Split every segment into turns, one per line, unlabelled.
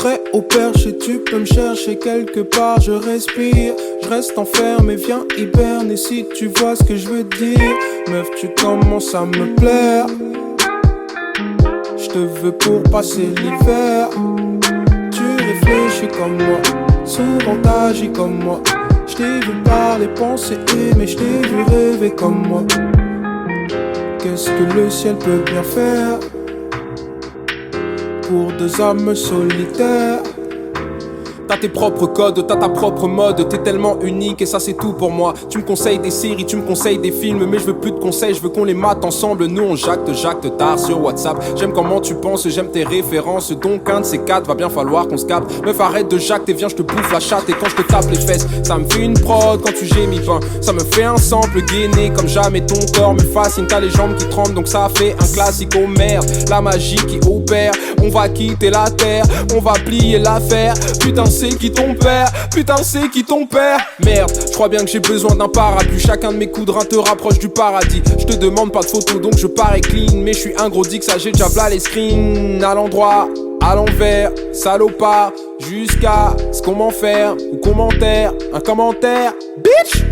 Prêt au perche et tu peux me chercher quelque part, je respire. Je reste enfermé, viens hiberner si tu vois ce que je veux dire. Meuf, tu commences à me plaire. Je te veux pour passer l'hiver. Tu réfléchis comme moi, souvent t'agis comme moi. Je t'ai vu parler, penser, aimer, je t'ai vu rêver comme moi. Qu'est-ce que le ciel peut bien faire pour deux âmes solitaires? T'as tes propres codes, t'as ta propre mode. T'es tellement unique et ça c'est tout pour moi. Tu me conseilles des séries, tu me conseilles des films, mais je veux plus de conseils, je veux qu'on les mate ensemble. Nous on jacte tard sur WhatsApp. J'aime comment tu penses, j'aime tes références. Donc un de ces quatre va bien falloir qu'on se capte. Meuf arrête de jacte et viens je te bouffe la chatte. Et quand je te tape les fesses, ça me fait une prod. Quand tu gémis ben, ça me fait un sample gainé comme jamais. Ton corps me fascine, t'as les jambes qui tremblent. Donc ça fait un classique, oh merde. La magie qui opère, on va quitter la terre, on va plier l'affaire. Putain c'est qui ton père, putain c'est qui ton père. Merde, je crois bien que j'ai besoin d'un parapluie. Chacun de mes coups de rein te rapproche du paradis. Je te demande pas de photos donc je parais clean. Mais je suis un gros dick, ça j'ai déjà v'là les screens. À l'endroit, à l'envers, salopard. Jusqu'à ce qu'on m'en faire, ou commentaire, un commentaire, bitch.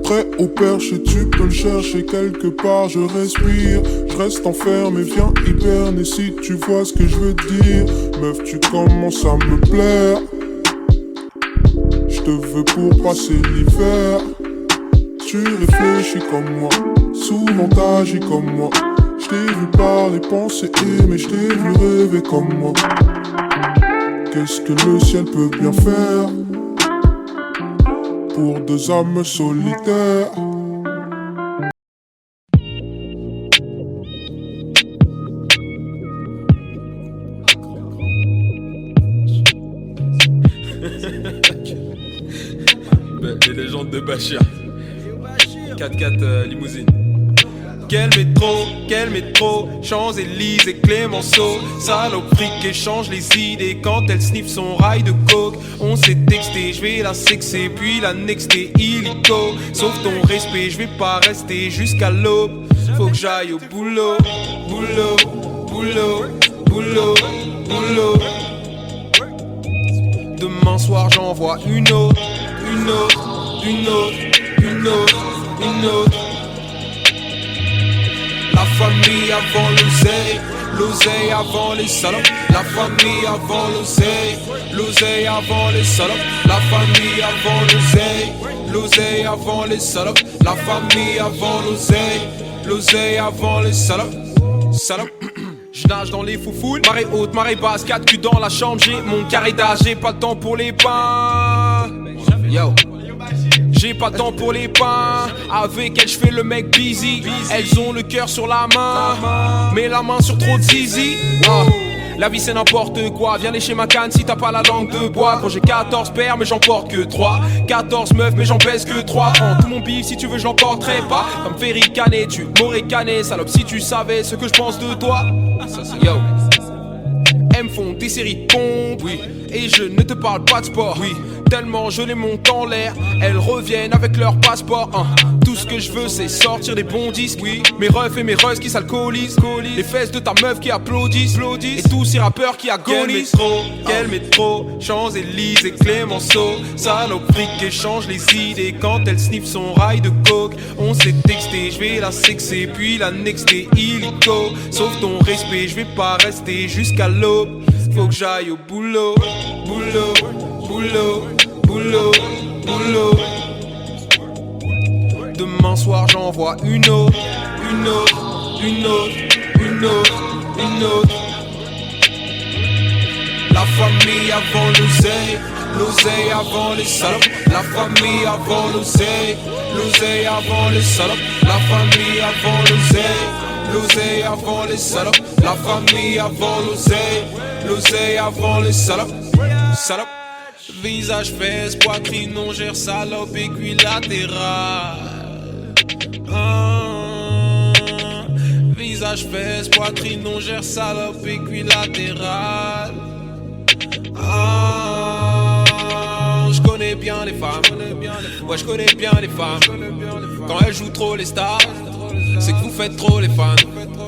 Prêt au perche et tu peux le chercher quelque part, je respire. Je reste enfermé, viens hiberner si tu vois ce que je veux dire. Meuf, tu commences à me plaire. Je te veux pour passer l'hiver. Tu réfléchis comme moi, souvent t'agis comme moi. Je t'ai vu parler, penser, aimer, je t'ai vu rêver comme moi. Qu'est-ce que le ciel peut bien faire pour deux âmes solitaires?
Les légendes de Bachir 4x4 limousine. Quel métro, Champs-Élysées, Clémenceau. Saloperie qui échange les idées quand elle sniffe son rail de coke. On s'est texté, je vais la sexer puis la nexter illico. Sauf ton respect, je vais pas rester jusqu'à l'aube. Faut que j'aille au boulot, boulot, boulot, boulot, boulot. Demain soir j'envoie une autre, une autre, une autre, une autre, une autre. La famille avant l'oseille, l'oseille avant les salopes. La famille avant l'oseille, l'oseille avant les salopes. La famille avant l'oseille, l'oseille avant les salopes. La famille avant l'oseille, l'oseille avant les salopes. Salopes. Je nage dans les foufounes, marée haute, marée basse, 4 culs dans la chambre, j'ai mon carré d'âge, j'ai pas de temps pour les pains. Yo. J'ai pas de temps pour les pains. Avec elles j'fais le mec busy. Elles ont le cœur sur la main, mais la main sur trop de zizi. La vie c'est n'importe quoi. Viens lécher ma canne si t'as pas la langue de bois. Quand j'ai 14 pères mais j'en porte que 3. 14 meufs mais j'en pèse que 3. Prends tout mon bif si tu veux j'en porterai pas. Comme fait ricaner, tu m'aurais canné. Salope si tu savais ce que je pense de toi. Yo. Elles me font des séries de pompes, oui. Et je ne te parle pas de sport, oui. Tellement je les monte en l'air, elles reviennent avec leur passeport, Tout ce que je veux c'est sortir des bons disques, oui. Mes refs et mes russes qui s'alcoolisent, les fesses de ta meuf qui applaudissent, et tous ces rappeurs qui agonisent. Quel métro, Champs-Élysées, Clémenceau. Saloperie qui échange les idées quand elle sniffe son rail de coke. On s'est texté, je vais la sexer puis la nexter illico. Sauf ton respect, je vais pas rester jusqu'à l'aube. Faut que j'aille au boulot, boulot, boulot, boulot, boulot. Demain soir j'envoie une autre, une autre, une autre, une autre, une autre. La famille avant l'oseille, l'oseille avant les salopes. La famille avant l'oseille, l'oseille avant les salopes. La famille avant l'oseille, l'oseille avant les salopes. La famille avant l'oseille, l'oseille avant les salopes. Salopes. Visage, fesses, poitrine, on gère salope, équilatéral. Visage, fesses, poitrine, on gère salope, équilatéral. Je connais bien les femmes. Ouais, je connais bien les femmes. Quand elles jouent trop les stars, c'est que vous faites trop les fans.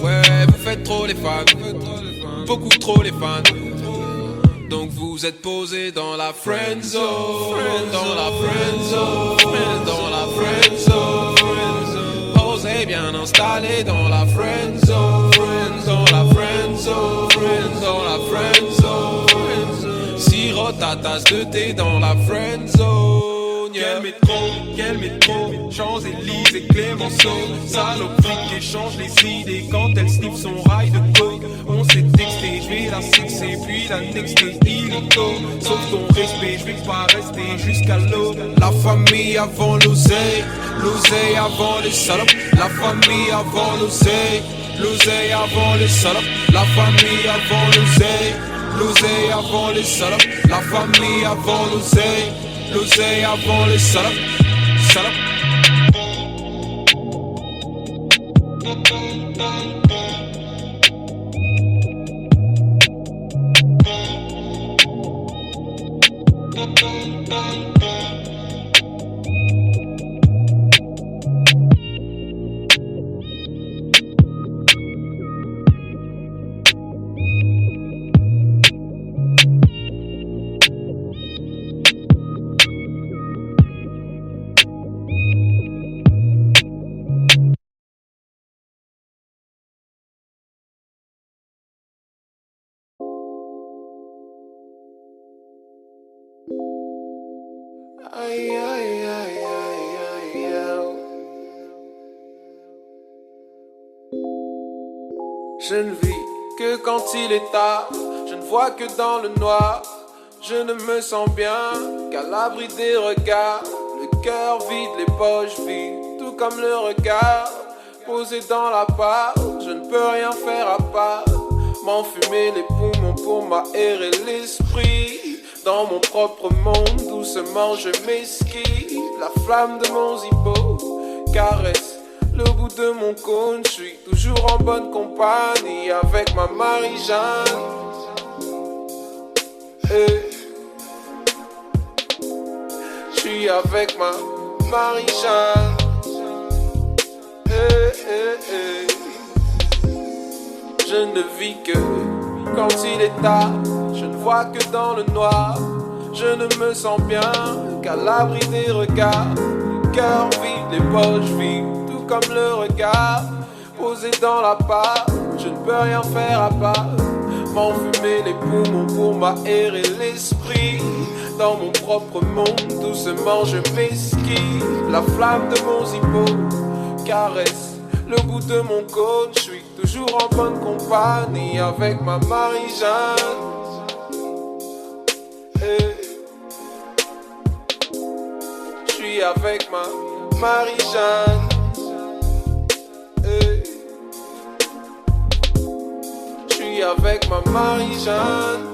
Ouais, vous faites trop les fans. Beaucoup trop les fans. Donc vous êtes posé dans la friend zone, dans la friend zone, dans la friend zone. Posé bien installé dans la friend zone, dans la friend zone, dans la friend zone. Sirote ta tasse de thé dans la friend zone. Quel métro, Champs-Élysées, Clémenceau. Saloperie qui change les idées quand elle sniffe son rail de coke. On s'est texté, je vais la sexer, puis la nexter illico. Sauf ton respect, je vais pas rester jusqu'à l'aube. La famille avant l'oseille, l'oseille avant les salopes. La famille avant l'oseille, l'oseille avant les salopes. La famille avant l'oseille, l'oseille avant les salopes. La famille avant l'oseille, l'oseille avant les salopes, salopes.
Aïe, aïe, aïe, aïe, aïe, aïe. Je ne vis que quand il est tard, je ne vois que dans le noir. Je ne me sens bien qu'à l'abri des regards. Le cœur vide, les poches vides, tout comme le regard. Posé dans la part, je ne peux rien faire à part m'enfumer les poumons pour m'aérer l'esprit. Dans mon propre monde, doucement je m'esquive. La flamme de mon zippo caresse le bout de mon cône. Je suis toujours en bonne compagnie avec ma Marie-Jeanne. Je suis avec ma Marie-Jeanne. Je ne vis que quand il est tard. Je ne vois que dans le noir. Je ne me sens bien qu'à l'abri des regards. Le cœur vide, les poches vides, tout comme le regard. Posé dans la part, je ne peux rien faire à part m'enfumer les poumons pour m'aérer l'esprit. Dans mon propre monde, doucement je m'esquive. La flamme de mon zippo caresse le bout de mon cône. Je suis toujours en bonne compagnie avec ma Marie-Jeanne. Je suis avec ma Marie-Jeanne. Je suis avec ma Marie-Jeanne.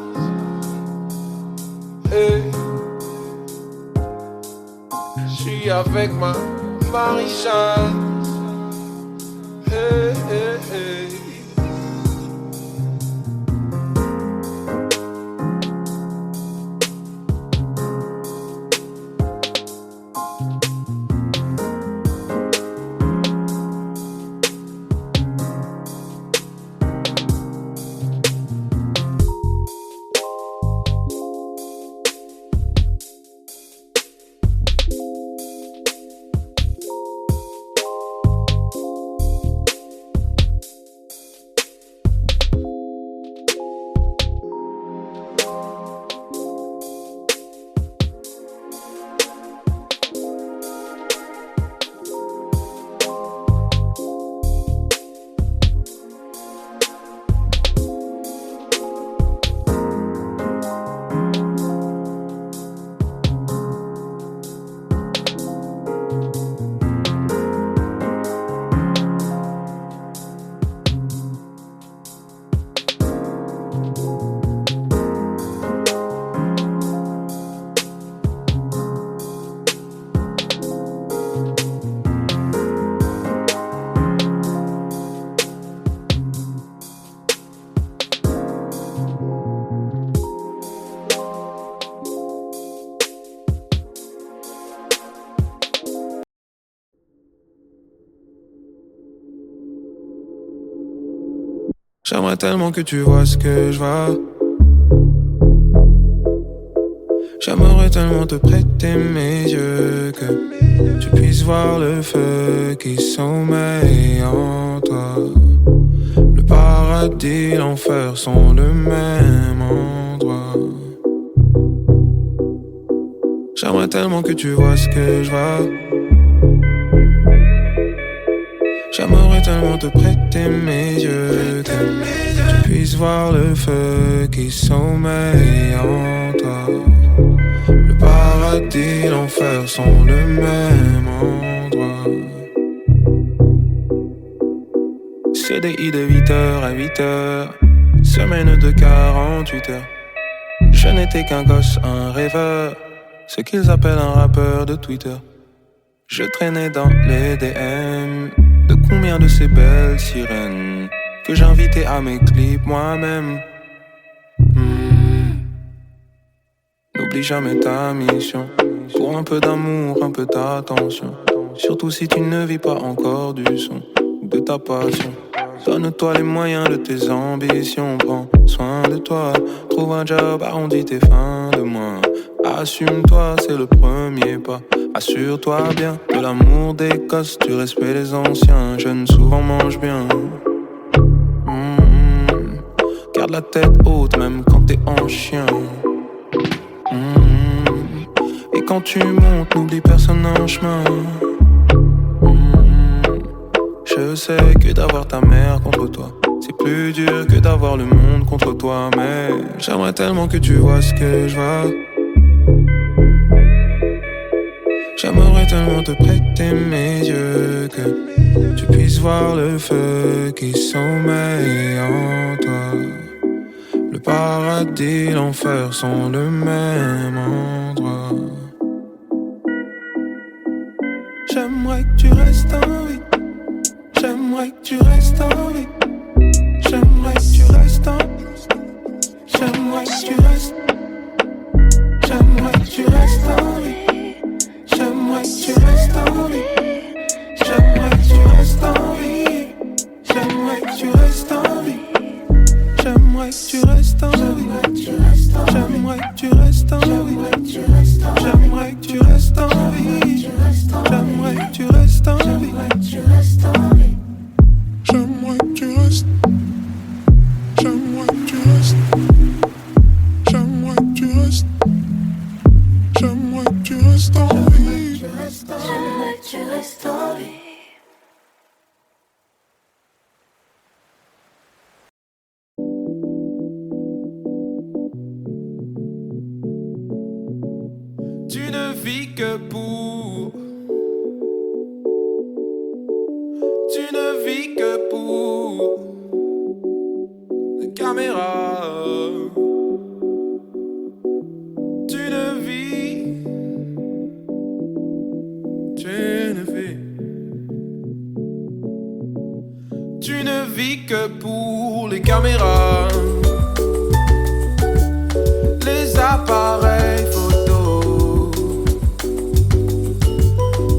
Je suis avec ma Marie-Jeanne. J'aimerais tellement que tu vois ce que je vois.
J'aimerais tellement te prêter mes yeux que tu puisses voir le feu qui sommeille en toi. Le paradis, l'enfer sont le même endroit. J'aimerais tellement que tu vois ce que je vois. J'aimerais tellement te prêter mes yeux que tu puisses voir le feu qui sommeille en toi. Le paradis, l'enfer sont le même endroit. CDI de 8h à 8h, semaine de 48 heures. Je n'étais qu'un gosse, un rêveur, ce qu'ils appellent un rappeur de Twitter. Je traînais dans les DM de combien de ces belles sirènes que j'invitais à mes clips moi-même. N'oublie jamais ta mission. Pour un peu d'amour, un peu d'attention. Surtout si tu ne vis pas encore du son ou de ta passion. Donne-toi les moyens de tes ambitions. Prends soin de toi. Trouve un job, arrondis tes fins de mois. Assume-toi, c'est le premier pas. Assure-toi bien de l'amour des gosses, du respect des anciens. Jeunes souvent mangent bien. Garde la tête haute même quand t'es en chien. Et quand tu montes, n'oublie personne en chemin. Je sais que d'avoir ta mère contre toi, c'est plus dur que d'avoir le monde contre toi. Mais j'aimerais tellement que tu vois ce que je vois. J'aimerais tellement te prêter mes yeux que tu puisses voir le feu qui sommeille en toi. Le paradis, l'enfer sont le même endroit. J'aimerais que tu restes en vie. J'aimerais que tu restes en vie. J'aimerais que tu restes en vie. J'aimerais que tu restes. J'aimerais que tu restes en vie. J'aimerais que tu restes en vie. J'aimerais que tu restes en vie. J'aimerais que tu restes en vie. J'aimerais que tu restes en vie. J'aimerais que tu restes en vie. J'aimerais que tu restes en vie. J'aimerais que tu restes en vie.
J'aimerais que tu restes. J'aimerais que tu restes. J'aimerais que tu restes. J'aimerais que tu restes en vie.
J'aimerais que tu restes en vie.
Tu ne vis que pour. Tu ne vis que pour les caméras. Tu ne vis. Tu ne vis. Tu ne vis que pour les caméras. Les appareils photo.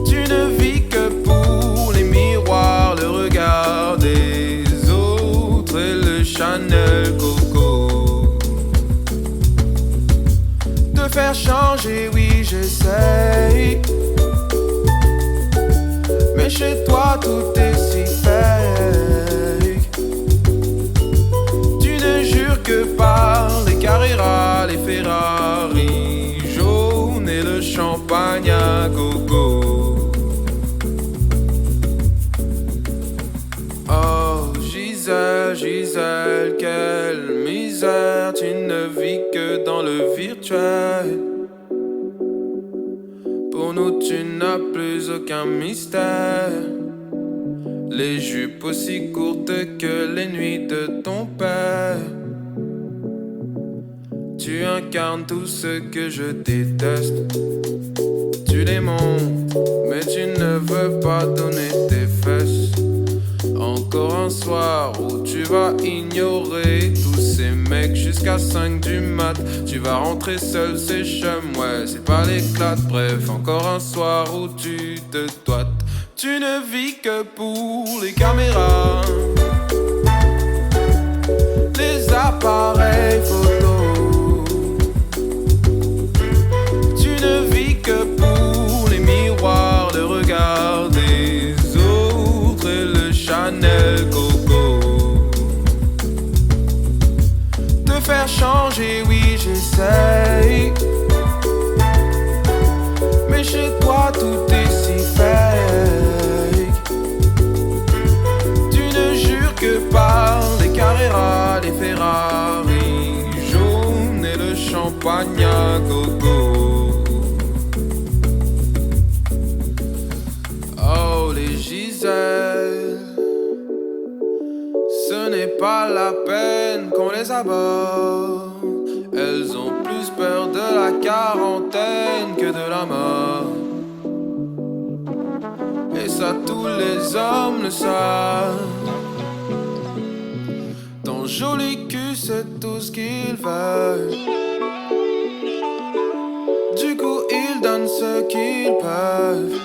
Tu ne vis que pour les miroirs, le regard des autres et le Chanel Coco. De faire changer, oui j'essaye. Mais chez toi tout est si fake. Tu ne jures que par les Carrera, les Ferrari jaunes et le champagne à gogo. Oh Gisèle, Gisèle, quelle misère. Tu ne vis que dans le virtuel. Pour nous tu n'as plus aucun mystère. Les jupes aussi courtes que les nuits de ton père. Tu incarnes tout ce que je déteste. Tu les montres, mais tu ne veux pas donner tes fesses. Encore un soir où tu vas ignorer tous ces mecs jusqu'à 5 du mat. Tu vas rentrer seul, c'est chum, ouais, c'est pas l'éclat. Bref, encore un soir où tu te doites. Tu ne vis que pour les caméras, les appareils photo. Tu
chez toi tout est si fake. Tu ne jures que par les Carrera, les Ferrari jaunes et le champagne à gogo. Oh les Giselles, ce n'est pas la peine qu'on les aborde. Elles ont plus peur de la quarantaine que de la mort. Et ça tous les hommes le savent. Ton joli cul c'est tout ce qu'ils veulent. Du coup ils donnent ce qu'ils peuvent.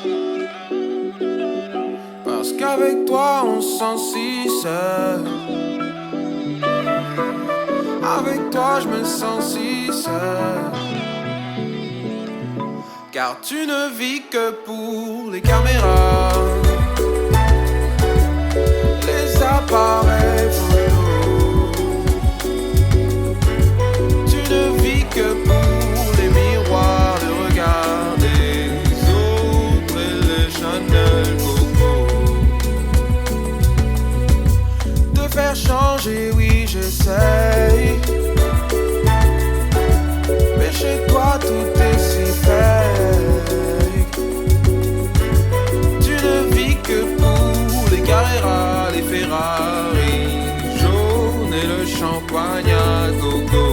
Parce qu'avec toi on se sent si seul. Avec toi je me sens si seul. Car tu ne vis que pour les caméras, les appareils photos. Tu ne vis que pour les miroirs, le regard des autres et les Chanel Coco. De faire changer, oui j'essaye. Mais chez toi tout est si fake. Tu ne vis que pour les Carrera, les Ferrari jaunes et le champagne à gogo.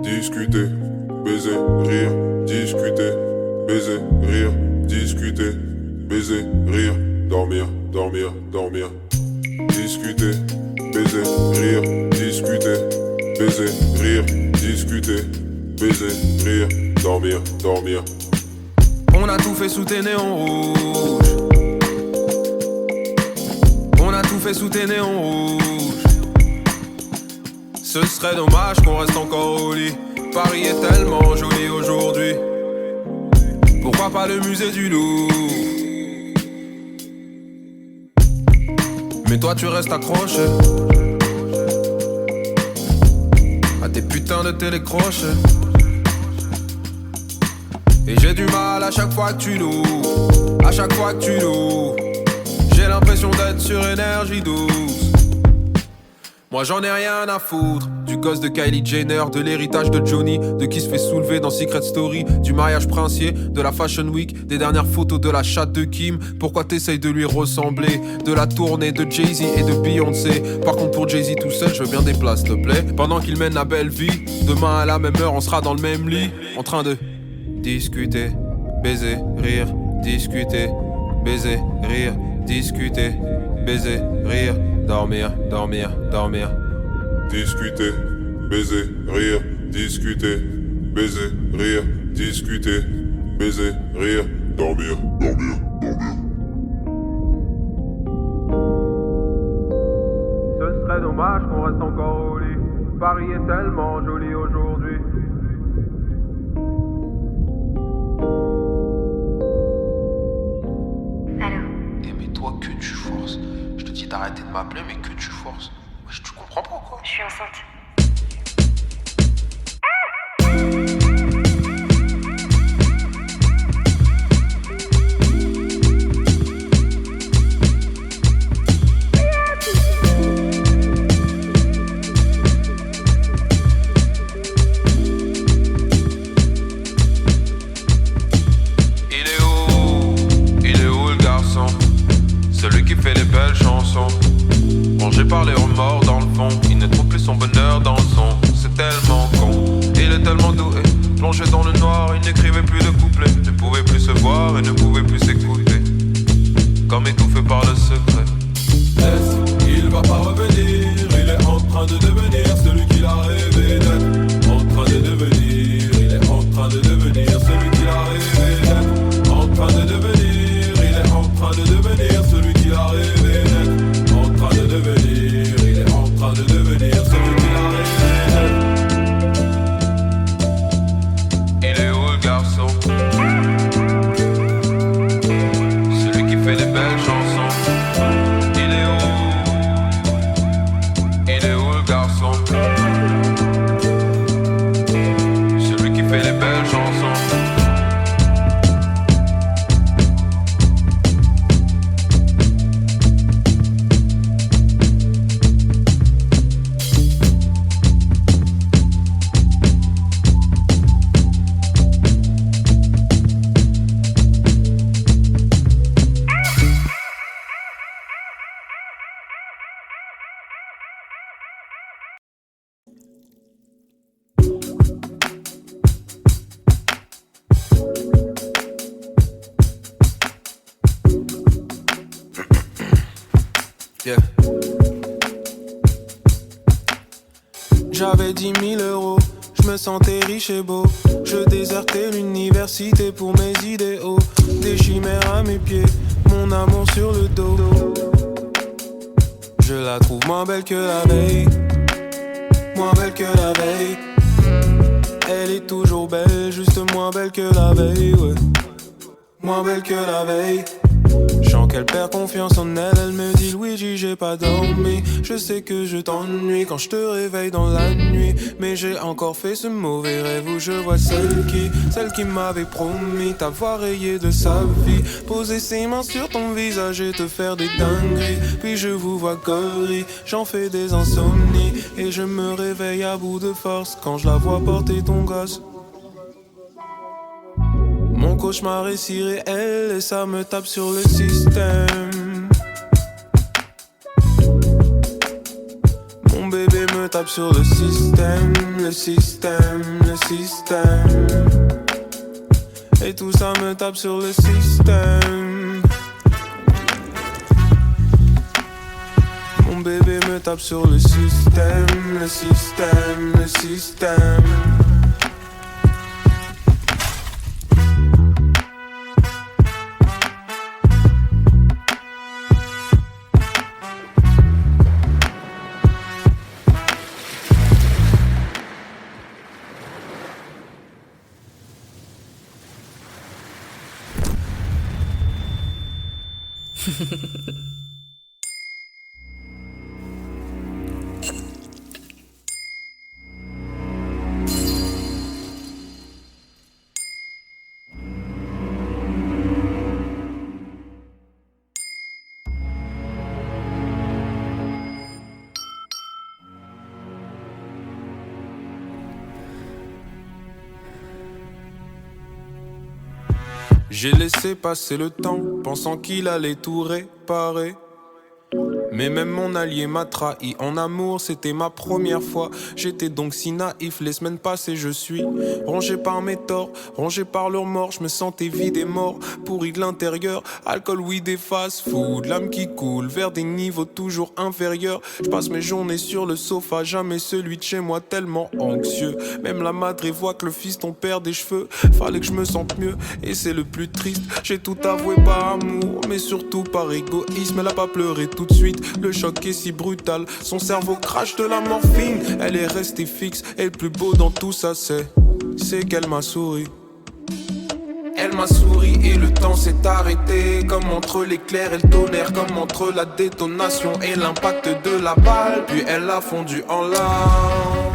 Discuter, baiser, rire, discuter, baiser, rire, discuter, baiser, rire, dormir, dormir, dormir. Discuter, baiser, rire, discuter, baiser, rire, discuter, baiser, rire, dormir, dormir.
On a tout fait sous tes néons rouges. On a tout fait sous tes néons rouges. Ce serait dommage qu'on reste encore au lit. Paris est tellement joli aujourd'hui. Pourquoi pas le musée du Louvre? Mais toi tu restes accroché à tes putains de télécrochets. Et j'ai du mal à chaque fois que tu loues. À chaque fois que tu loues, j'ai l'impression d'être sur énergie douce. Moi j'en ai rien à foutre du gosse de Kylie Jenner, de l'héritage de Johnny, de qui se fait soulever dans Secret Story, du mariage princier, de la Fashion Week, des dernières photos de la chatte de Kim. Pourquoi t'essayes de lui ressembler? De la tournée de Jay-Z et de Beyoncé. Par contre pour Jay-Z tout seul, je veux bien des places, s'il te plaît. Pendant qu'il mène la belle vie, demain à la même heure on sera dans le même lit, en train de discuter, baiser, rire, discuter, baiser, rire, discuter, baiser, rire, dormir, dormir, dormir.
Discuter, baiser, rire, discuter, baiser, rire, discuter, baiser, rire, dormir, dormir, dormir.
Ce serait dommage qu'on reste encore au lit. Paris est tellement joli aujourd'hui.
Allô?
Eh mais toi que tu forces. Je te dis d'arrêter de m'appeler mais que tu forces. Tu comprends pas quoi?
Je suis enceinte.
chanson. Rongé par les remords dans le fond, il ne trouve plus son bonheur dans le son. C'est tellement con, il est tellement doué. Plongé dans le noir, il n'écrivait plus de couplets. Ne pouvait plus se voir et ne pouvait plus s'écouter, comme étouffé par le secret.
Est-ce qu'il va pas revenir? Il est en train de devenir celui qu'il a rêvé d'être. En train de devenir, il est en train de devenir celui qu'il a rêvé d'être. En train de devenir, il est en train de devenir celui qu'il a rêvé d'être. En train de devenir, il est en train de devenir celui qu'il a rêvé d'être.
Il est où le garçon? Celui qui fait des belles chansons. Il est où le garçon? Celui qui fait les belles chansons.
Yeah. J'avais 10 000 euros, je me sentais riche et beau. Je désertais l'université pour mes idéaux. Des chimères à mes pieds, mon amour sur le dos. Je la trouve moins belle que la veille, moins belle que la veille. Elle est toujours belle, juste moins belle que la veille, ouais. Moins belle que la veille. Je sens qu'elle perd confiance en elle, elle me dit Luigi j'ai pas dormi. Je sais que je t'ennuie quand je te réveille dans la nuit. Mais j'ai encore fait ce mauvais rêve où je vois celle qui m'avait promis t'avoir rayé de sa vie. Poser ses mains sur ton visage et te faire des dingueries. Puis je vous vois gorille, j'en fais des insomnies. Et je me réveille à bout de force quand je la vois porter ton gosse. Mon cauchemar est si réel et ça me tape sur le système. Mon bébé me tape sur le système, le système, le système. Et tout ça me tape sur le système. Mon bébé me tape sur le système, le système, le système. J'ai laissé passer le temps, pensant qu'il allait tout réparer. Mais même mon allié m'a trahi. En amour, c'était ma première fois. J'étais donc si naïf. Les semaines passées, je suis rongé par mes torts, rongé par leurs morts. Je me sentais vide et mort, pourri de l'intérieur. Alcool, weed et fast food, l'âme qui coule vers des niveaux toujours inférieurs. Je passe mes journées sur le sofa, jamais celui de chez moi, tellement anxieux. Même la madre voit que le fiston perd des cheveux. Fallait que je me sente mieux, et c'est le plus triste. J'ai tout avoué par amour, mais surtout par égoïsme. Elle a pas pleuré tout de suite, le choc est si brutal. Son cerveau crache de la morphine. Elle est restée fixe, et le plus beau dans tout ça c'est qu'elle m'a souri. Elle m'a souri et le temps s'est arrêté. Comme entre l'éclair et le tonnerre, comme entre la détonation et l'impact de la balle. Puis elle a fondu en larmes.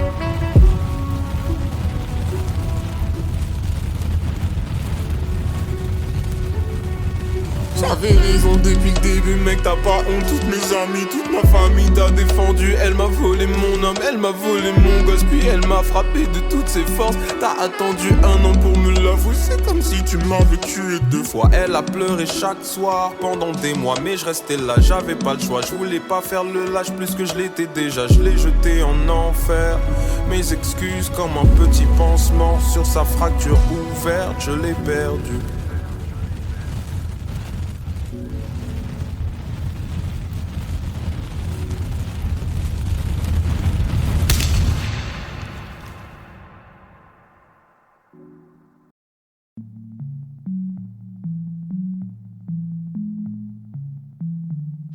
J'avais raison depuis le début, mec, t'as pas honte. Toutes mes amies, toute ma famille t'a défendu. Elle m'a volé mon homme, elle m'a volé mon gosse. Puis elle m'a frappé de toutes ses forces. T'as attendu 1 an pour me l'avouer. C'est comme si tu
m'avais tué 2 fois.
Elle a pleuré chaque soir pendant des mois, mais je restais là, j'avais pas le choix. Je voulais pas faire le lâche plus que je l'étais déjà. Je l'ai jeté en enfer. Mes excuses comme un petit pansement sur sa fracture ouverte, je l'ai perdu.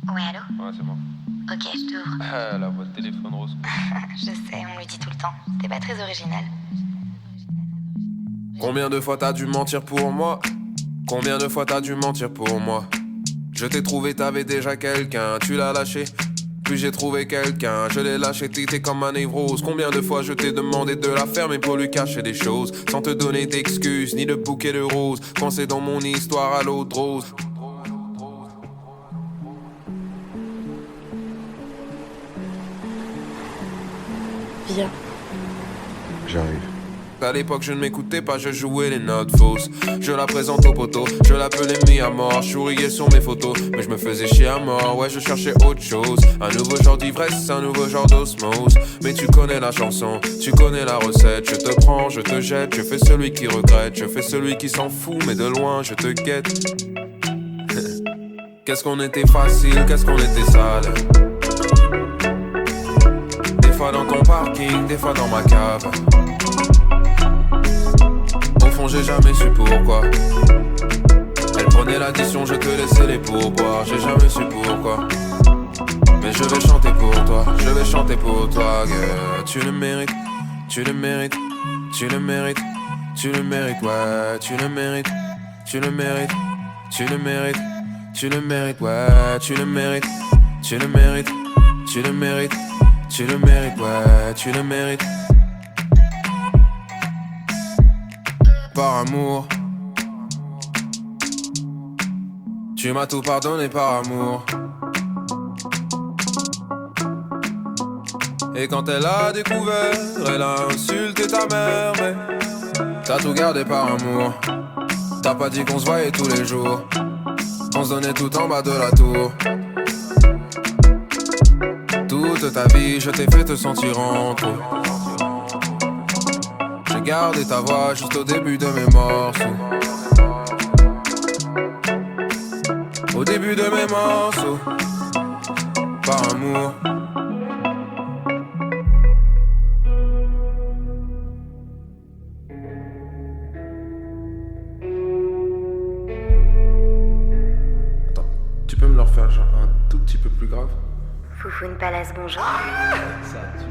Ouais, allô?
Ouais, c'est moi.
Ok, je t'ouvre.
La voix de téléphone rose.
Je sais, on lui dit tout le temps. T'es pas très original.
Combien de fois t'as dû mentir pour moi? Combien de fois t'as dû mentir pour moi? Je t'ai trouvé, t'avais déjà quelqu'un, tu l'as lâché. Puis j'ai trouvé quelqu'un, je l'ai lâché, t'étais comme un névrose. Combien de fois je t'ai demandé de la faire, mais pour lui cacher des choses, sans te donner d'excuses, ni de bouquet de roses. Quand c'est dans mon histoire à l'eau de rose.
Viens.
J'arrive.
À l'époque je ne m'écoutais pas, je jouais les notes fausses. Je la présente au poteau, je l'appelais mis à mort. Je souriais sur mes photos, mais je me faisais chier à mort. Ouais, je cherchais autre chose, un nouveau genre d'ivresse, un nouveau genre d'osmose. Mais tu connais la chanson, tu connais la recette. Je te prends, je te jette, je fais celui qui regrette. Je fais celui qui s'en fout, mais de loin je te guette. Qu'est-ce qu'on était facile, qu'est-ce qu'on était sale. Des fois dans ton parking, des fois dans ma cave. Au fond j'ai jamais su pourquoi. Elle prenait l'addition, je te laissais les pourboires. J'ai jamais su pourquoi. Mais je vais chanter pour toi, je vais chanter pour toi, girl. Tu le mérites, tu le mérites, tu le mérites, tu le mérites, ouais. Tu le mérites, tu le mérites, tu le mérites, tu le mérites, ouais. Tu le mérites, tu le mérites, tu le mérites, tu le mérites, ouais. Tu le mérites. Par amour, tu m'as tout pardonné par amour. Et quand elle a découvert, elle a insulté ta mère. Mais t'as tout gardé par amour. T'as pas dit qu'on se voyait tous les jours. On se donnait tout en bas de la tour. Toute ta vie je t'ai fait te sentir en trop. J'ai gardé ta voix juste au début de mes morceaux. Au début de mes morceaux. Par amour. Attends, tu peux me le refaire genre un tout petit peu plus grave?
Foufoune Palace, bonjour.
Ça tue.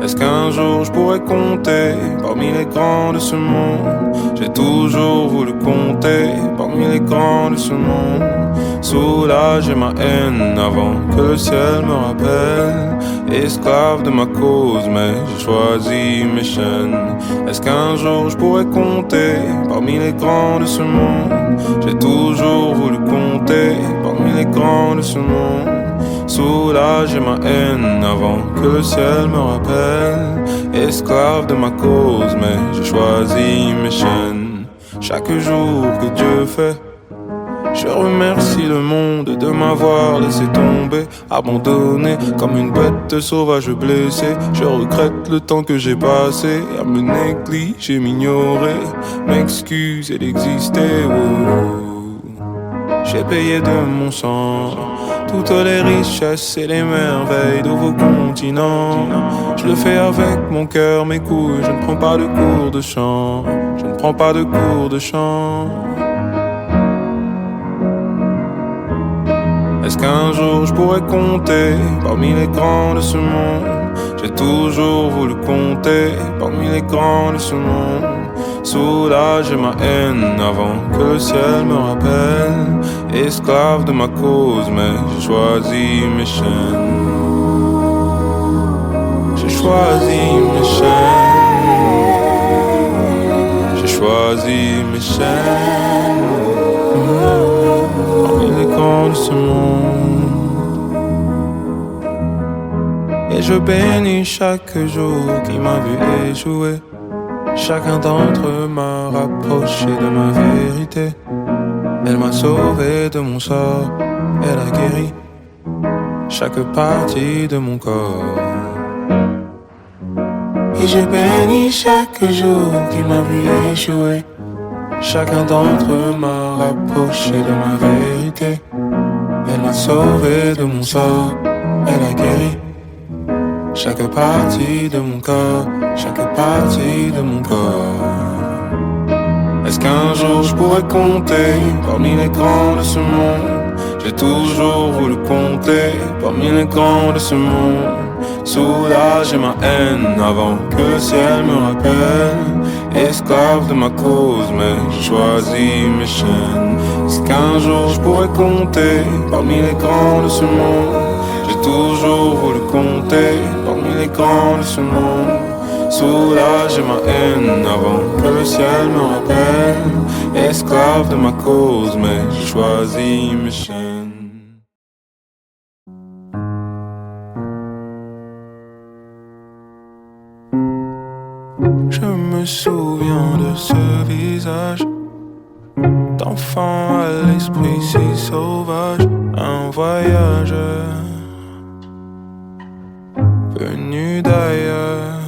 Est-ce qu'un jour je pourrais compter parmi les grands de ce monde? J'ai toujours voulu compter parmi les grands de ce monde. Soulager ma haine avant que le ciel me rappelle. Esclave de ma cause, mais j'ai choisi mes chaînes. Est-ce qu'un jour je pourrais compter parmi les grands de ce monde? J'ai toujours voulu compter parmi les grands de ce monde. Soulager ma haine avant que le ciel me rappelle. Esclave de ma cause, mais j'ai choisi mes chaînes. Chaque jour que Dieu fait
Je remercie le monde de m'avoir laissé tomber, abandonné comme une bête sauvage blessée. Je regrette le temps que j'ai passé à me négliger, m'ignorer, m'excuser d'exister. J'ai payé de mon sang toutes les richesses et les merveilles de vos continents. Je le fais avec mon cœur, mes couilles. Je ne prends pas de cours de chant. Je ne prends pas de cours de chant. Est-ce qu'un jour je pourrais compter parmi les grands de ce monde? J'ai toujours voulu compter parmi les grands de ce monde. Soulager ma haine avant que le ciel me rappelle. Esclave de ma cause, mais j'ai choisi mes chaînes. J'ai choisi mes chaînes. J'ai choisi mes chaînes. Parmi les grands de ce monde. Et je bénis chaque jour qui m'a vu échouer. Chacun d'entre eux m'a rapproché de ma vérité. Elle m'a sauvé de mon sort. Elle a guéri chaque partie de mon corps. Et je bénis chaque jour qui m'a vu échouer. Chacun d'entre eux m'a rapproché de ma vérité. Elle m'a sauvé de mon sort. Elle a guéri chaque partie de mon corps, chaque partie de mon corps. Est-ce qu'un jour je pourrais compter parmi les grands de ce monde? J'ai toujours voulu compter parmi les grands de ce monde. Soulager ma haine avant que le ciel me rappelle. Esclave de ma cause, mais j'ai choisi mes chaînes. Est-ce qu'un jour je pourrais compter parmi les grands de ce monde? J'ai toujours voulu compter parmi les grands de ce monde. Soulager ma haine avant que le ciel me rappelle. Esclave de ma cause, mais j'ai choisi mes chaînes. Je me souviens de ce visage d'enfant à l'esprit si sauvage. Un voyageur venu d'ailleurs,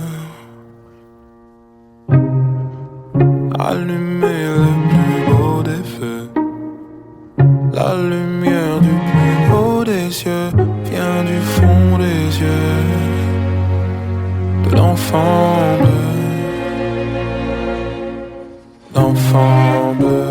allumer le plus beau des feux. La lumière du plus haut des cieux vient du fond des yeux de l'enfant bleu, l'enfant bleu.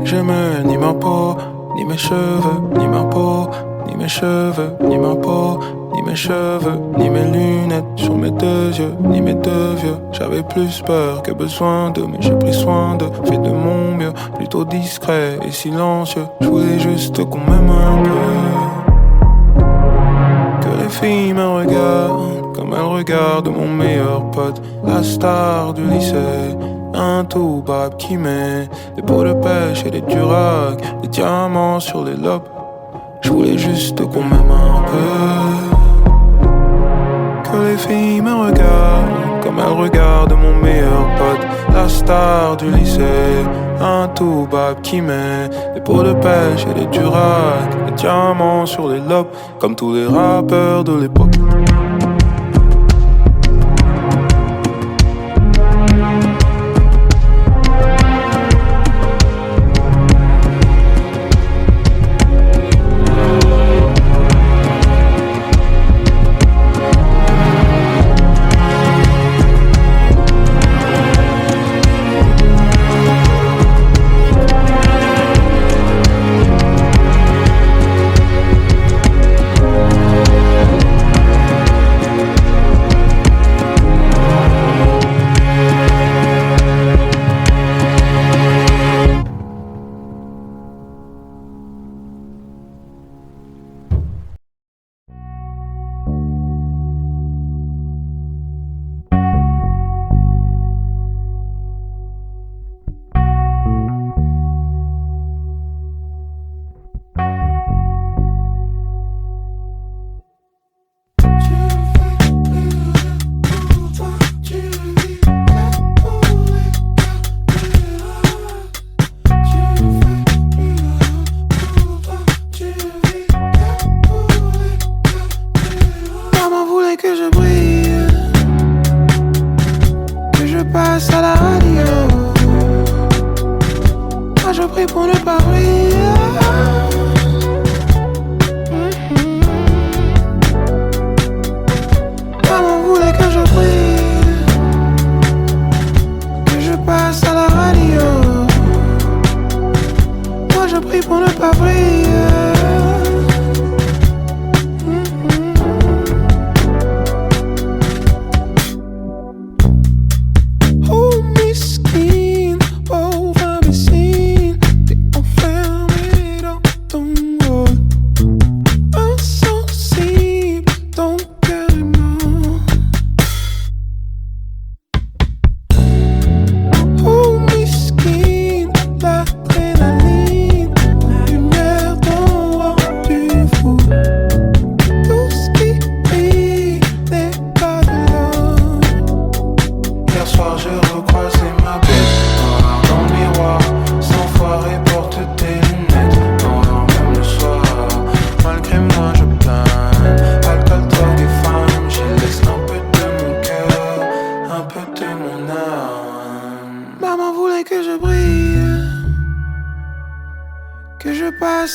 J'aime ni ma peau, ni mes cheveux, ni ma peau, ni mes cheveux, ni ma peau, ni mes cheveux, ni mes lunettes sur mes deux yeux, ni mes deux vieux. J'avais plus peur que besoin d'eux, mais j'ai pris soin d'eux, fait de mon mieux, plutôt discret et silencieux. Je voulais juste qu'on m'aime un peu, que les filles me regardent comme elles regardent mon meilleur pote, la star du lycée. Un tout bab qui met des pots de pêche et des duracs, des diamants sur les lobes. Je voulais juste qu'on m'aime un peu, que les filles me regardent comme elles regardent mon meilleur pote, la star du lycée. Un tout bab qui met des pots de pêche et des duracs, des diamants sur les lobes, comme tous les rappeurs de l'époque. passe à la radio. Moi je prie pour ne pas briller. Maman voulait que je prie, que je passe à la radio. Moi je prie pour ne pas briller.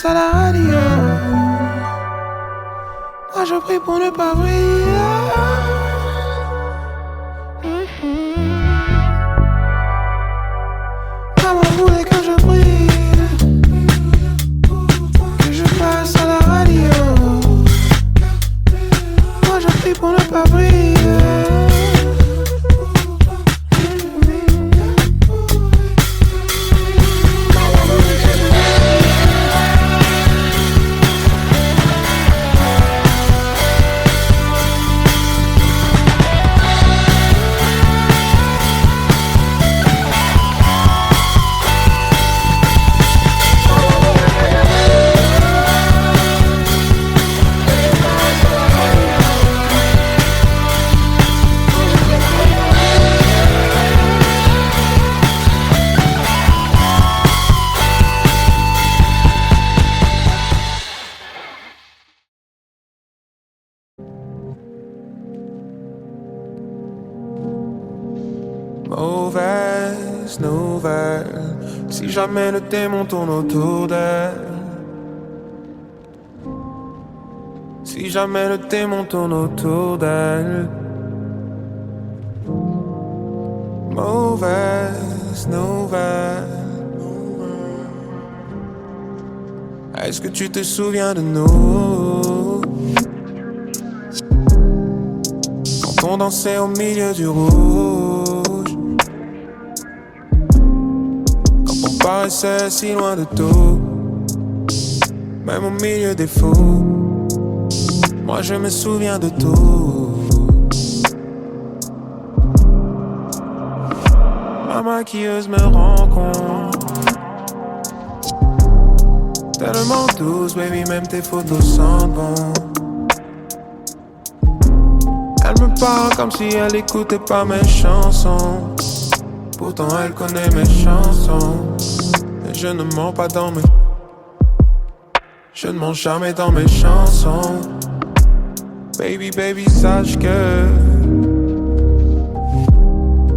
À la radio, moi je prie pour ne pas briller. Maman voulait que je brille, que je passe à la radio. Moi je prie pour ne pas briller.
Mauvaise nouvelle, si jamais le démon tourne autour d'elle. Si jamais le démon tourne autour d'elle. Mauvaise nouvelle. Est-ce que tu te souviens de nous? Quand on dansait au milieu du rouge, quand on paraissait si loin de tout, même au milieu des fous. Moi je me souviens de tout. Ma maquilleuse me rencontre tellement douce, baby, même tes photos sentent bon. Elle me parle comme si elle écoutait pas mes chansons. Pourtant elle connaît mes chansons. Et je ne mens pas dans mes... Je ne mens jamais dans mes chansons. Baby, baby, sache que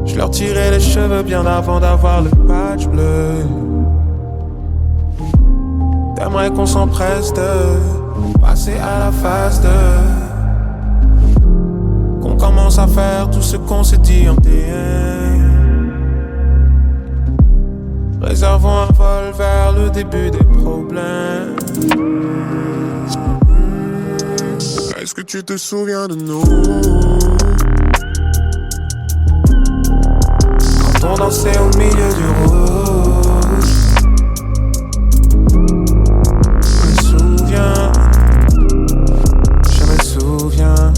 je leur tirais les cheveux bien avant d'avoir le patch bleu. T'aimerais qu'on s'empresse de passer à la phase 2, qu'on commence à faire tout ce qu'on s'est dit en DM. Réservons un vol vers le début des problèmes. Est-ce que tu te souviens de nous? Quand on dansait au milieu du rouge, je me souviens, je me souviens,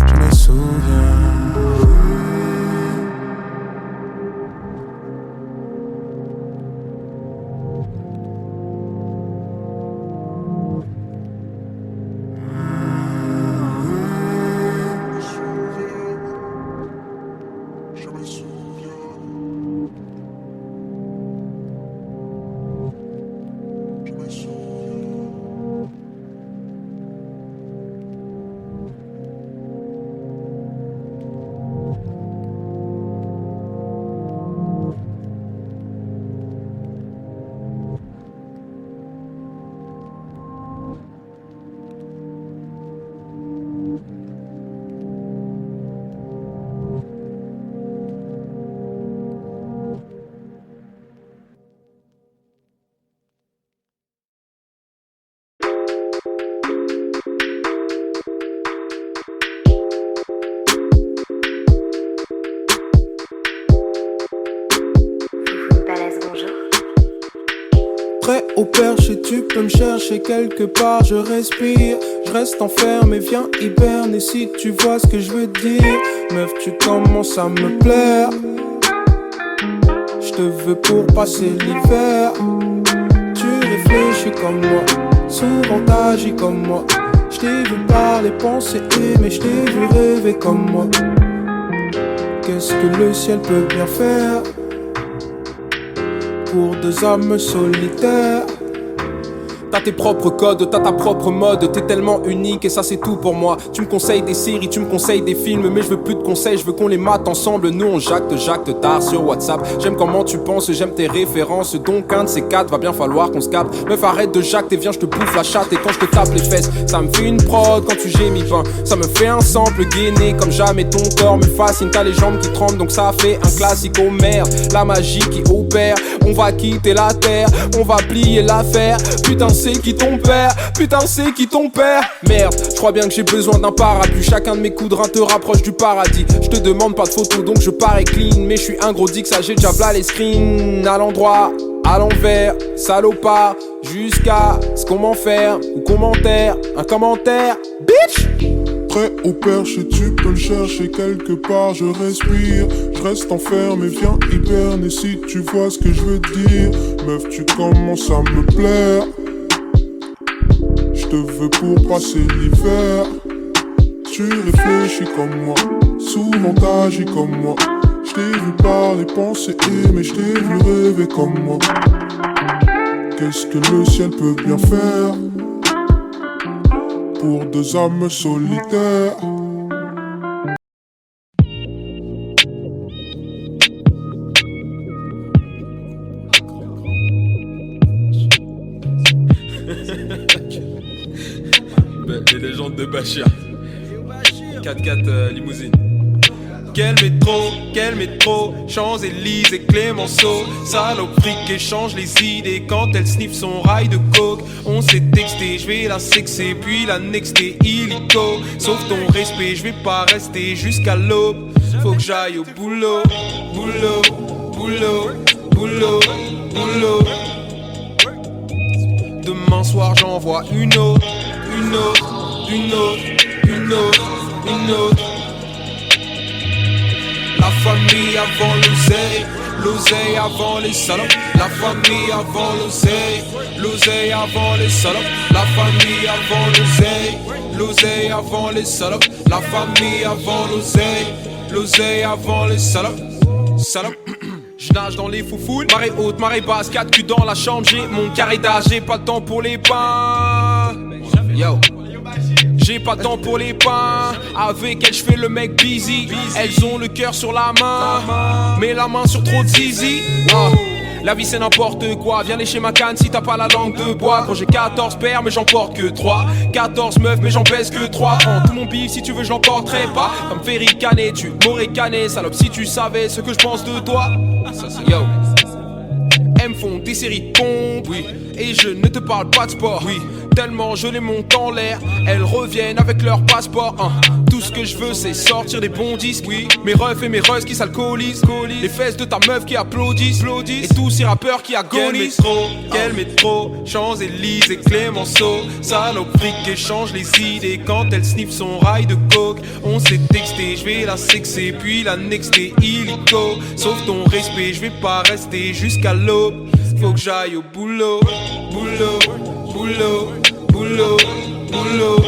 je me souviens.
Prêt au perche et tu peux me chercher quelque part, je respire. Je reste enfermé, viens hiberner si tu vois ce que je veux dire. Meuf, tu commences à me plaire. Je te veux pour passer l'hiver. Tu réfléchis comme moi, souvent t'agis comme moi. Je t'ai vu parler, penser, aimer, je t'ai vu rêver comme moi. Qu'est-ce que le ciel peut bien faire pour deux âmes solitaires?
T'as tes propres codes, t'as ta propre mode, t'es tellement unique et ça c'est tout pour moi. Tu me conseilles des séries, tu me conseilles des films, mais je veux plus de conseils, je veux qu'on les mate ensemble. Nous on jacte tard sur WhatsApp. J'aime comment tu penses, j'aime tes références, donc un de ces quatre va bien falloir qu'on se capte. Meuf arrête de jacte et viens je te bouffe la chatte. Et quand je te tape les fesses, ça me fait une prod quand tu gémis ben. Ça me fait un sample gainé comme jamais, ton corps me fascine. T'as les jambes qui tremblent donc ça fait un classique. Oh merde, la magie qui opère. On va quitter la terre, on va plier l'affaire. Putain c'est qui ton père, putain c'est qui ton père. Merde, je crois bien que j'ai besoin d'un parapluie. Chacun de mes coups de rein te rapproche du paradis. Je te demande pas de photos donc je parais clean. Mais je suis un gros dick, ça j'ai déjà v'là les screens. À l'endroit, à l'envers, salopard. Jusqu'à ce qu'on m'en faire ou commentaire, un commentaire, bitch.
Prêt au perche et tu peux le chercher quelque part, je respire. Je reste enfermé, viens hiberner si tu vois ce que je veux dire. Meuf, tu commences à me plaire. Je te veux pour passer l'hiver. Tu réfléchis comme moi, souvent t'agis comme moi. Je t'ai vu parler, penser, aimer, je t'ai vu rêver comme moi. Qu'est-ce que le ciel peut bien faire pour deux âmes solitaires?
Les légendes de Bachir. 4x4 limousine. Quel métro, Champs-Élysées, Clémenceau. Saloperie qui échange les idées quand elle sniffe son rail de coke. On s'est texté, je vais la sexer puis la nexter illico. Sauf ton respect, je vais pas rester jusqu'à l'aube. Faut que j'aille au boulot, boulot, boulot, boulot, boulot. Demain soir j'envoie une autre, une autre, une autre, une autre, une autre. La famille avant l'oseille, l'oseille avant les salopes. La famille avant l'oseille, l'oseille avant les salopes. La famille avant l'oseille, l'oseille avant les salopes. La famille avant l'oseille, l'oseille avant les salopes. Salopes. Je nage dans les foufounes, marée haute, marée basse, 4 culs dans la chambre, j'ai mon carré d'âge, j'ai pas de temps pour les pains. Yo. J'ai pas de temps pour les pains. Avec elles j'fais le mec busy. Elles ont le cœur sur la main, mais la main sur trop de zizi. La vie c'est n'importe quoi. Viens lécher ma canne si t'as pas la langue de bois. Quand j'ai 14 pères mais j'en porte que 3. 14 meufs mais j'en pèse que 3. Prends tout mon bif si tu veux j'en porterai pas. Ça me fait ricaner, tu m'aurais canné. Salope si tu savais ce que je pense de toi. Yo. Elles me font des séries de comptes, oui. Et je ne te parle pas de sport, oui. Tellement je les monte en l'air, elles reviennent avec leur passeport, Tout ce que je veux c'est sortir des bons disques, oui. Mes refs et mes russes qui s'alcoolisent, les fesses de ta meuf qui applaudissent, et tous ces rappeurs qui agonisent. Quel métro, Champs-Élysées, Clémenceau. Saloperie qui échange les idées quand elle sniffe son rail de coke. On s'est texté, je vais la sexer puis la nexter illico. Sauf ton respect, je vais pas rester jusqu'à l'aube. Faut que j'aille au boulot, boulot, boulot, boulot, boulot.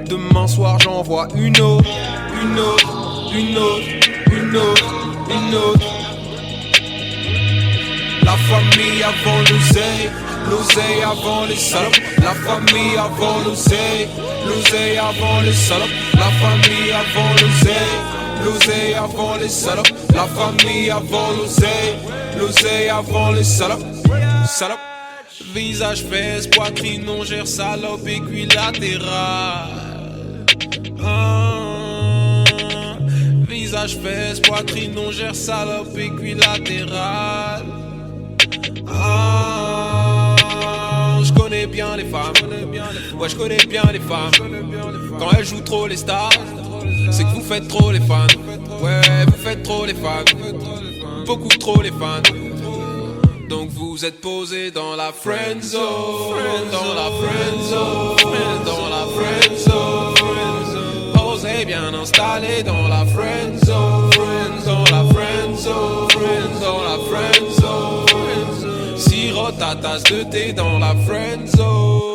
Demain soir j'envoie une autre, une autre, une autre, une autre, une autre. La famille avant l'oseille, l'oseille avant les salopes. La famille avant l'oseille, l'oseille avant les salopes. La famille avant l'oseille, l'oseille avant les salopes. La famille avant l'oseille, l'oseille avant les salopes. Salopes. Visage, fesses, poitrine, longère, salope, équilatéral. Visage, fesses, poitrine, longère, salope, équilatéral. Je connais bien les femmes. Ouais, je connais bien les femmes. Quand elles jouent trop les stars, c'est que vous faites trop les fans. Ouais, vous faites trop les fans. Beaucoup trop les fans. Donc vous êtes posé dans la friend zone, dans la friend zone, dans la friend zone. Posé bien installé dans la friend zone, dans la friend zone, dans la friend zone. Sirote ta tasse de thé dans la friend zone.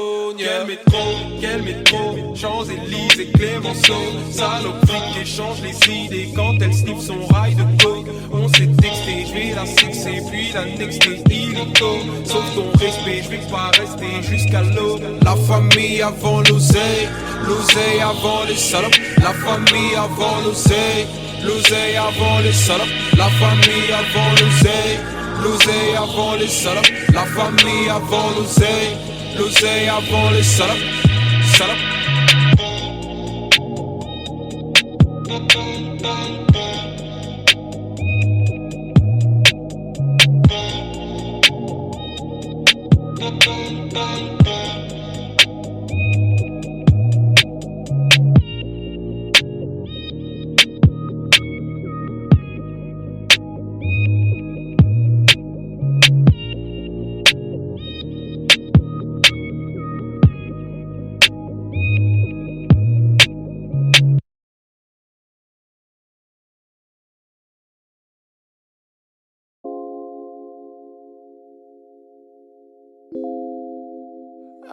Quel métro, Champs-Élysées, Clémenceau. Saloperie qui échange les idées quand elle sniffe son rail de coke. On s'est texté, je vais la sexer, puis la nexter illico. Sauf ton respect, je vais pas rester jusqu'à l'aube.
La famille avant l'oseille, l'oseille avant les salopes. La famille avant l'oseille, l'oseille avant les salopes. La famille avant l'oseille, l'oseille avant les salopes. La famille avant l'oseille, l'oseille avant les salopes. Salopes.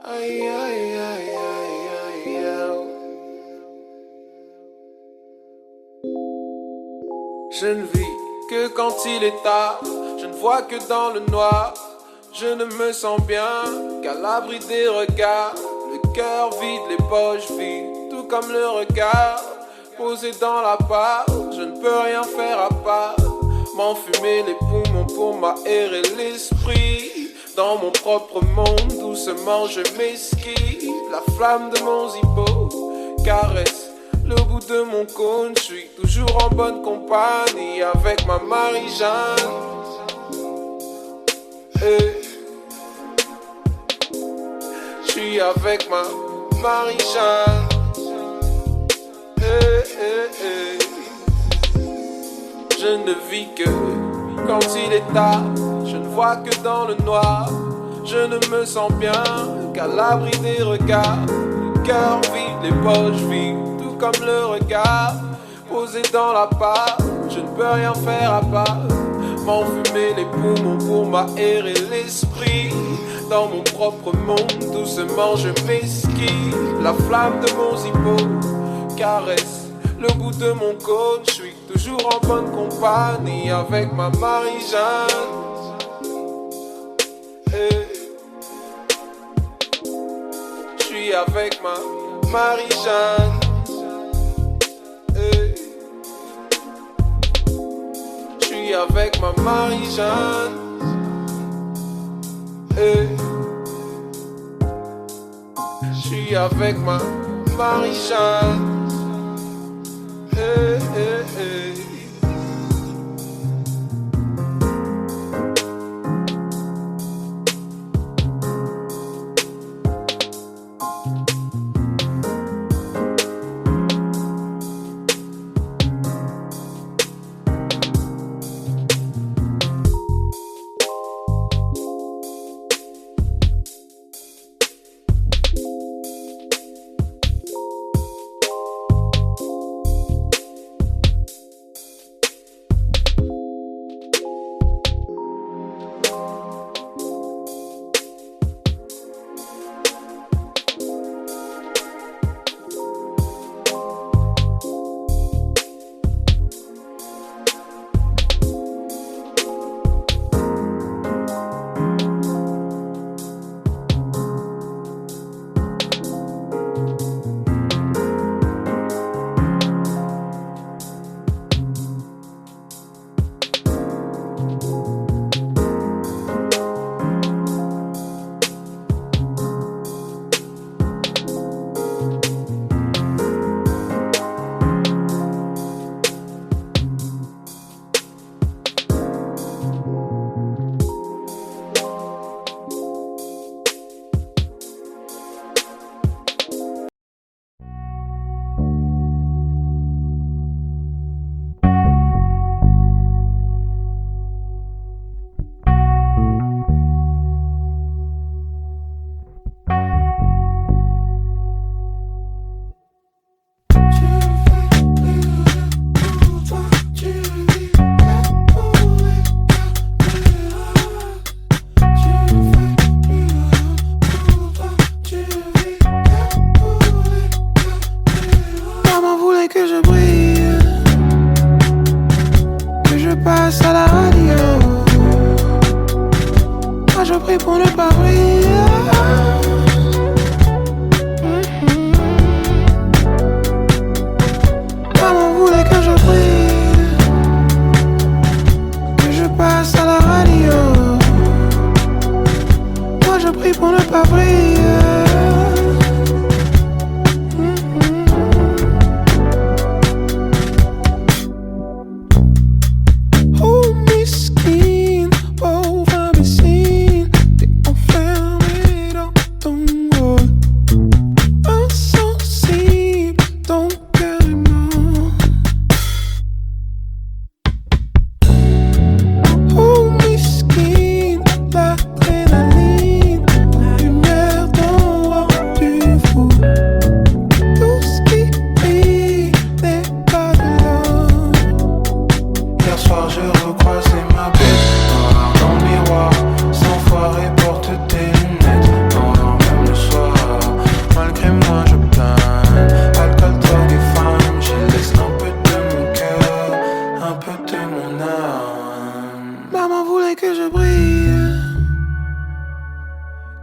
Aïe, aïe, aïe, aïe, aïe, aïe.
Je ne vis que quand il est tard, je ne vois que dans le noir. Je ne me sens bien qu'à l'abri des regards. Le cœur vide, les poches vides, tout comme le regard. Posé dans la part, je ne peux rien faire à part m'enfumer les poumons pour m'aérer l'esprit. Dans mon propre monde, doucement je m'esquive. La flamme de mon zippo caresse le bout de mon cône. Je suis toujours en bonne compagnie avec ma Marie-Jeanne. Je suis avec ma Marie-Jeanne. Je ne vis que quand il est tard. Je ne vois que dans le noir. Je ne me sens bien qu'à l'abri des regards. Le cœur vide, les poches vides, tout comme le regard. Posé dans la part, je ne peux rien faire à part m'enfumer les poumons pour m'aérer l'esprit. Dans mon propre monde, doucement je m'esquive. La flamme de mon zippo caresse le bout de mon cône. Je suis toujours en bonne compagnie avec ma Marie-Jeanne. Je suis avec ma Marie-Jeanne. Je suis avec ma Marie-Jeanne. Je suis avec ma Marie-Jeanne.
passe à la radio. Moi je prie pour ne pas briller. Maman voulait que je brille, que je passe à la radio. Moi je prie pour ne pas briller.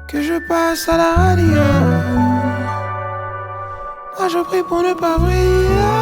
Que je passe à la radio. Moi je prie pour ne pas briller.